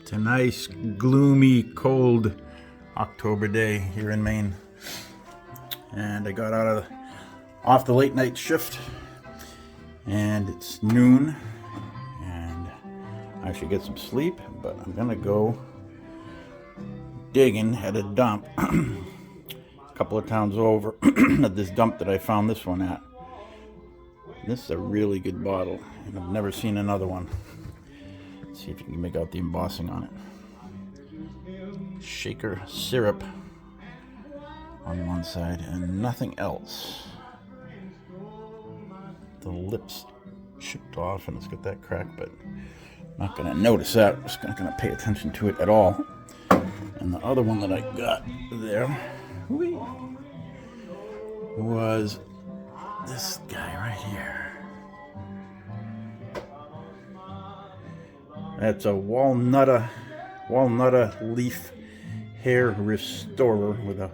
It's a nice, gloomy, cold October day here in Maine. And I got off the late night shift, and it's noon, and I should get some sleep, but I'm gonna go digging at a dump a couple of towns over at this dump that I found this one at. This is a really good bottle, and I've never seen another one. Let's see if you can make out the embossing on it. Shaker syrup on one side and nothing else. The lips chipped off and it's got that crack, but I'm not going to notice that. I'm just not going to pay attention to it at all. And the other one that I got there was this guy right here. That's a walnutta leaf hair restorer with a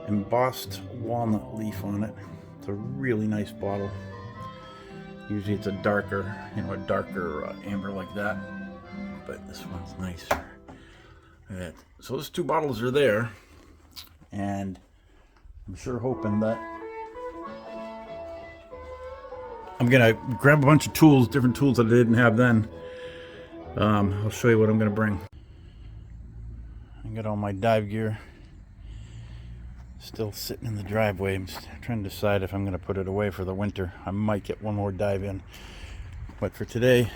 embossed walnut leaf on it. It's a really nice bottle. Usually it's a darker amber like that, but this one's nicer. So those two bottles are there, and I'm sure hoping that I'm gonna grab a bunch of tools, different tools that I didn't have then. I'll show you what I'm gonna bring. I got all my dive gear still sitting in the driveway. I'm just trying to decide if I'm gonna put it away for the winter. I might get one more dive in, but for today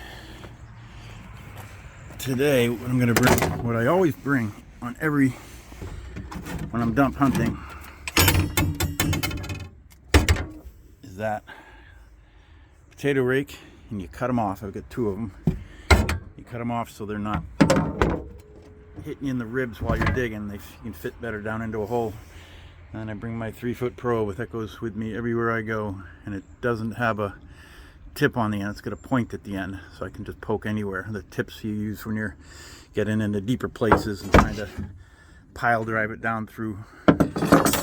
what I'm gonna bring, what I always bring on when I'm dump hunting, is that potato rake, and you cut them off. I've got two of them. You cut them off so they're not hitting you in the ribs while you're digging. You can fit better down into a hole. And I bring my 3-foot probe. That goes with me everywhere I go, and it doesn't have a tip on the end. It's got a point at the end, so I can just poke anywhere. The tips you use when you're getting into deeper places and trying to pile drive it down through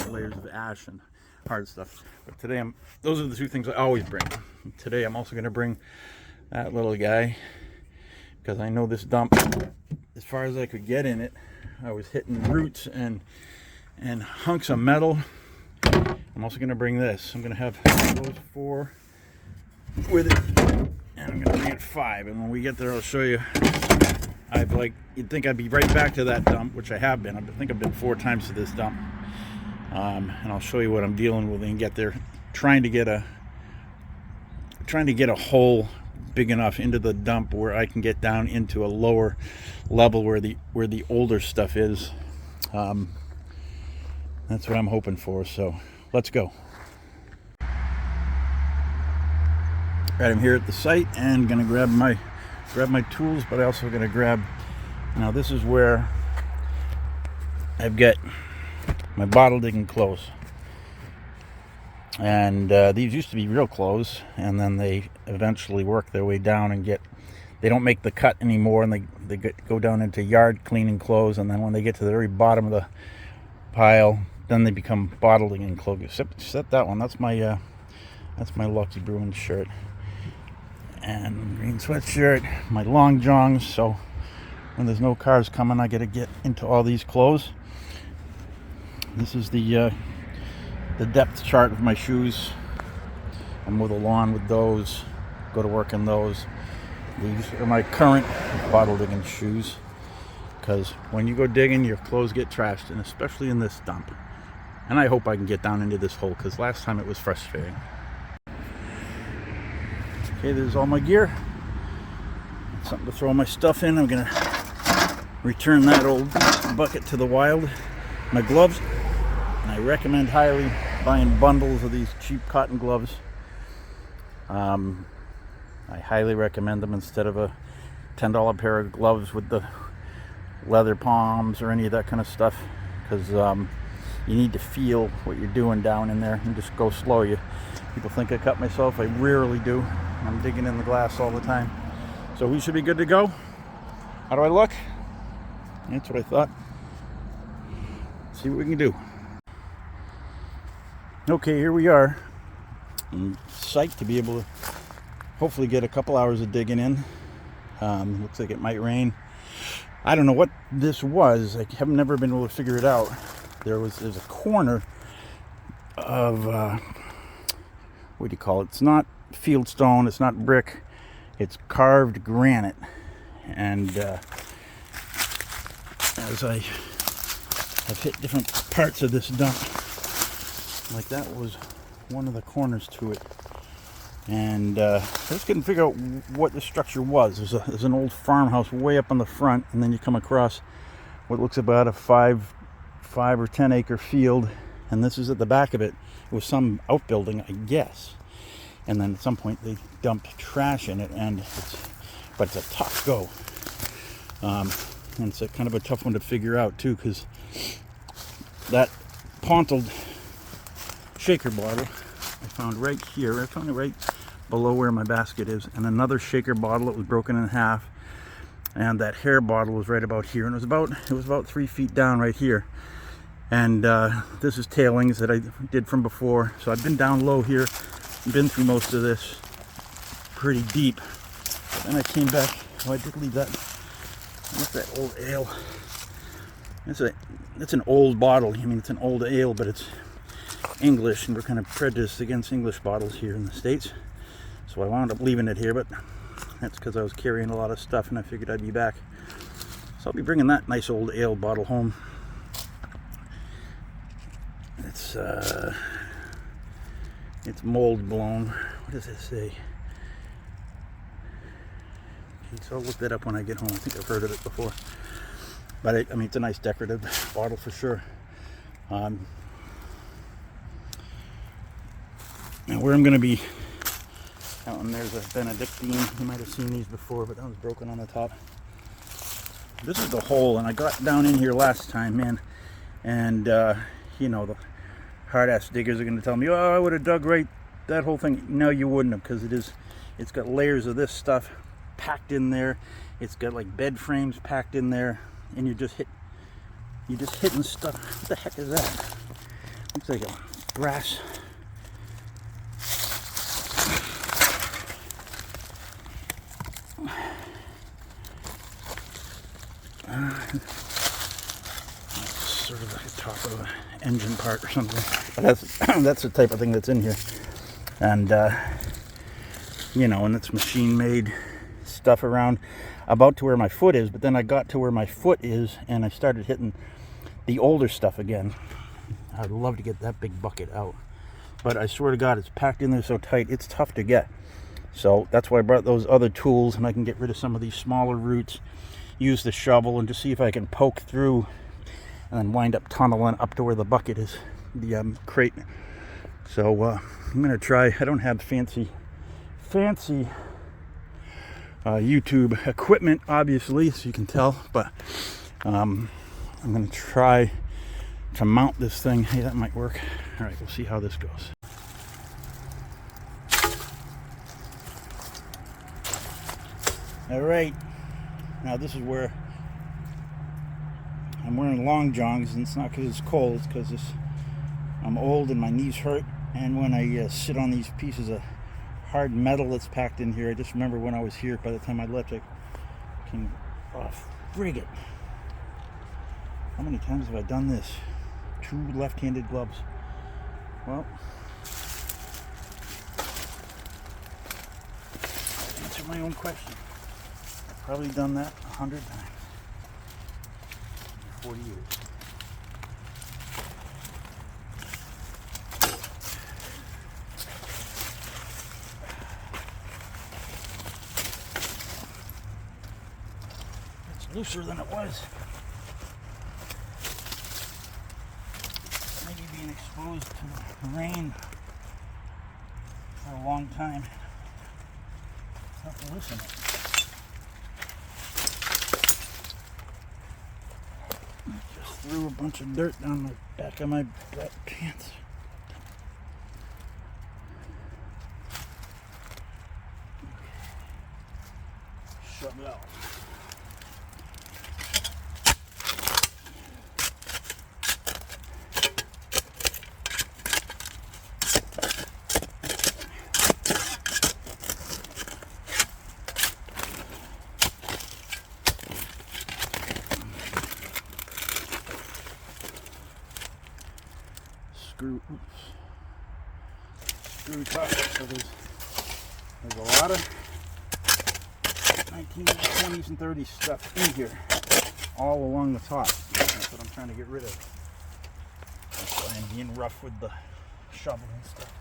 layers of ash and hard stuff. But today those are the two things I always bring. And today I'm also going to bring that little guy, because I know this dump, as far as I could get in it, I was hitting roots and hunks of metal. I'm also going to bring this. I'm going to have those 4 with it, and I'm going to bring it 5. And when we get there, I'll show you. You'd think I'd be right back to that dump, which I have been. I think I've been 4 times to this dump. And I'll show you what I'm dealing with and get there. Trying to get a hole big enough into the dump where I can get down into a lower level where the older stuff is. That's what I'm hoping for. So let's go. Right, I'm here at the site and gonna grab my tools, but I also gonna grab. Now this is where I've got my bottle digging clothes, and these used to be real clothes, and then they eventually work their way down and they don't make the cut anymore, and they go down into yard cleaning clothes, and then when they get to the very bottom of the pile, then they become bottle digging clothes. Except that one. That's my Lucky Bruins shirt and green sweatshirt, my long johns. So when there's no cars coming, I gotta get into all these clothes. This is the depth chart of my shoes. I mow the lawn with those, go to work in those. These are my current bottle digging shoes, because when you go digging, your clothes get trashed, and especially in this dump. And I hope I can get down into this hole, because last time it was frustrating. Okay, there's all my gear. Something to throw my stuff in. I'm gonna return that old bucket to the wild. My gloves, and I recommend highly buying bundles of these cheap cotton gloves. I highly recommend them instead of a $10 pair of gloves with the leather palms or any of that kind of stuff, because you need to feel what you're doing down in there and just go slow. People think I cut myself. I rarely do. I'm digging in the glass all the time. So we should be good to go. How do I look? That's what I thought. See what we can do. Okay, here we are. I'm psyched to be able to hopefully get a couple hours of digging in. Looks like it might rain. I don't know what this was. I have never been able to figure it out. There's a corner of what do you call it? It's not field stone. It's not brick. It's carved granite. And as I have hit different parts of this dump, like that was one of the corners to it. And I just couldn't figure out what the structure was. There's an old farmhouse way up on the front, and then you come across what looks about a 5 or 10 acre field, and this is at the back of it. It was some outbuilding, I guess. And then at some point they dumped trash in it, and but it's a tough go. And it's a kind of a tough one to figure out too, because that Pontil shaker bottle I found right here. I found it right below where my basket is, and another shaker bottle that was broken in half, and that hair bottle was right about here, and it was about 3 feet down right here. And this is tailings that I did from before. So I've been down low here, been through most of this pretty deep. But then I came back. Oh, I did leave that. What's that old ale? It's an old bottle. I mean, it's an old ale, but it's English, and we're kind of prejudiced against English bottles here in the States. So I wound up leaving it here, but that's because I was carrying a lot of stuff and I figured I'd be back. So I'll be bringing that nice old ale bottle home. It's mold blown. What does it say? Okay, so I'll look that up when I get home. I think I've heard of it before. But I mean, it's a nice decorative bottle for sure. Now where I'm going to be, out and there's a Benedictine. You might have seen these before, but that was broken on the top. This is the hole, and I got down in here last time, man. And you know, the hard-ass diggers are going to tell me, oh, I would have dug right that whole thing. No, you wouldn't have, because it's got layers of this stuff packed in there. It's got like bed frames packed in there, and you're just hitting stuff. What the heck is that? Looks like a brass. Sort of like the top of an engine part or something. But that's the type of thing that's in here. And you know, and it's machine made stuff around about to where my foot is, but then I got to where my foot is and I started hitting the older stuff again. I'd love to get that big bucket out, but I swear to God, it's packed in there so tight, it's tough to get. So that's why I brought those other tools, and I can get rid of some of these smaller roots, use the shovel, and just see if I can poke through and then wind up tunneling up to where the bucket is, the crate. So I'm gonna try. I don't have fancy YouTube equipment, obviously, so you can tell, but I'm gonna try to mount this thing. Hey, that might work. All right, we'll see how this goes. All right, now this is where I'm wearing long johns, and it's not because it's cold, it's because I'm old and my knees hurt, and when I sit on these pieces of hard metal that's packed in here, I just remember when I was here, by the time I left, I came off. Frig it. How many times have I done this? 2 left-handed gloves. Well, I'll answer my own question. I've probably done that 100 times. 40 years. It's looser than it was. Maybe being exposed to rain for a long time. It's not to loosen it. Threw a bunch of dirt down the back of my wet pants. Shove it out. screw top. So there's a lot of 1920s and 30s stuff in here, all along the top. That's what I'm trying to get rid of. That's why I'm being rough with the shovel and stuff.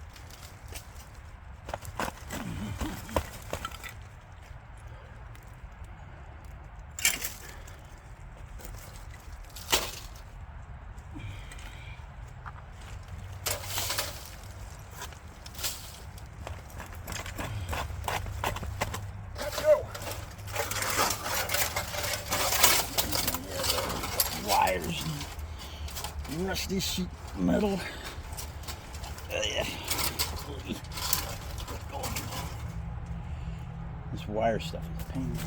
Wires, rusty sheet metal. Yeah. This wire stuff is a pain in the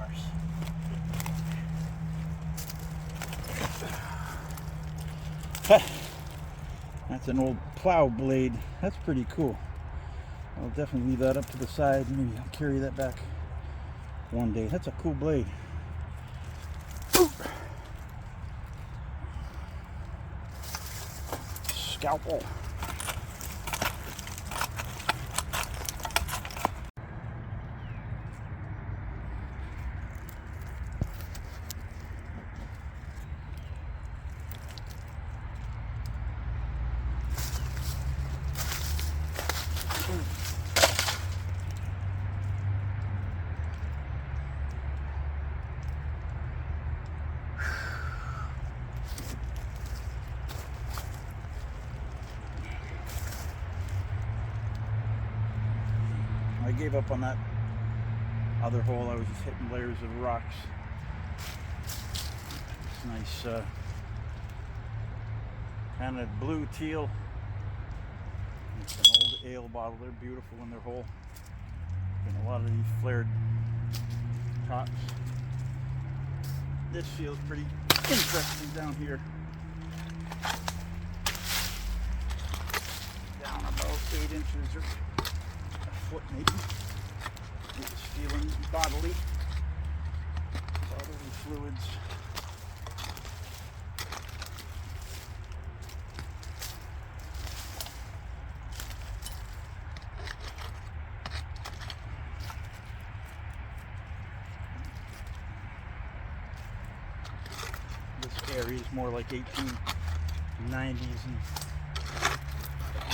arse. That's an old plow blade. That's pretty cool. I'll definitely leave that up to the side. Maybe I'll carry that back one day. That's a cool blade. Scalpel. I gave up on that other hole. I was just hitting layers of rocks. It's nice, kind of blue teal. It's an old ale bottle. They're beautiful in their hole. And a lot of these flared tops. This feels pretty interesting down here. Down about 8 inches or foot maybe. It's feeling bodily fluids. This area is more like 1890s, and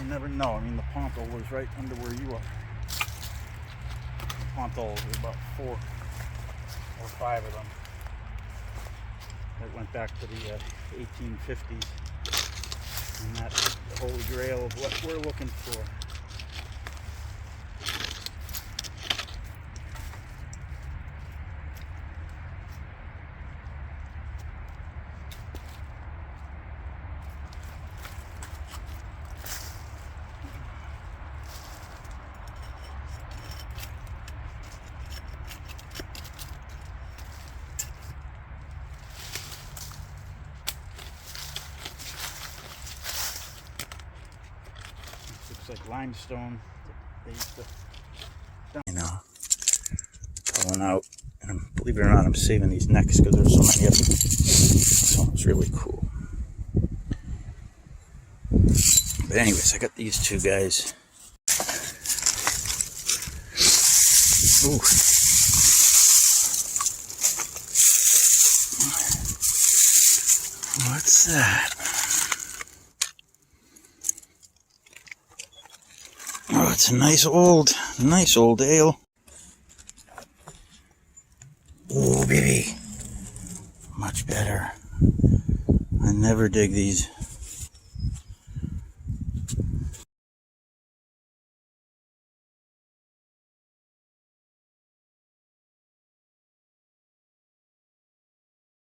you never know. I mean, the Pontil was right under where you are. Pontil, there's about 4 or 5 of them that went back to the 1850s, and that's the holy grail of what we're looking for. Like limestone they used to, you know, pulling out, and believe it or not, I'm saving these necks because there's so many of them. This one's really cool. But anyways, I got these two guys. Ooh. What's that? Oh, it's a nice old ale. Oh, baby. Much better. I never dig these.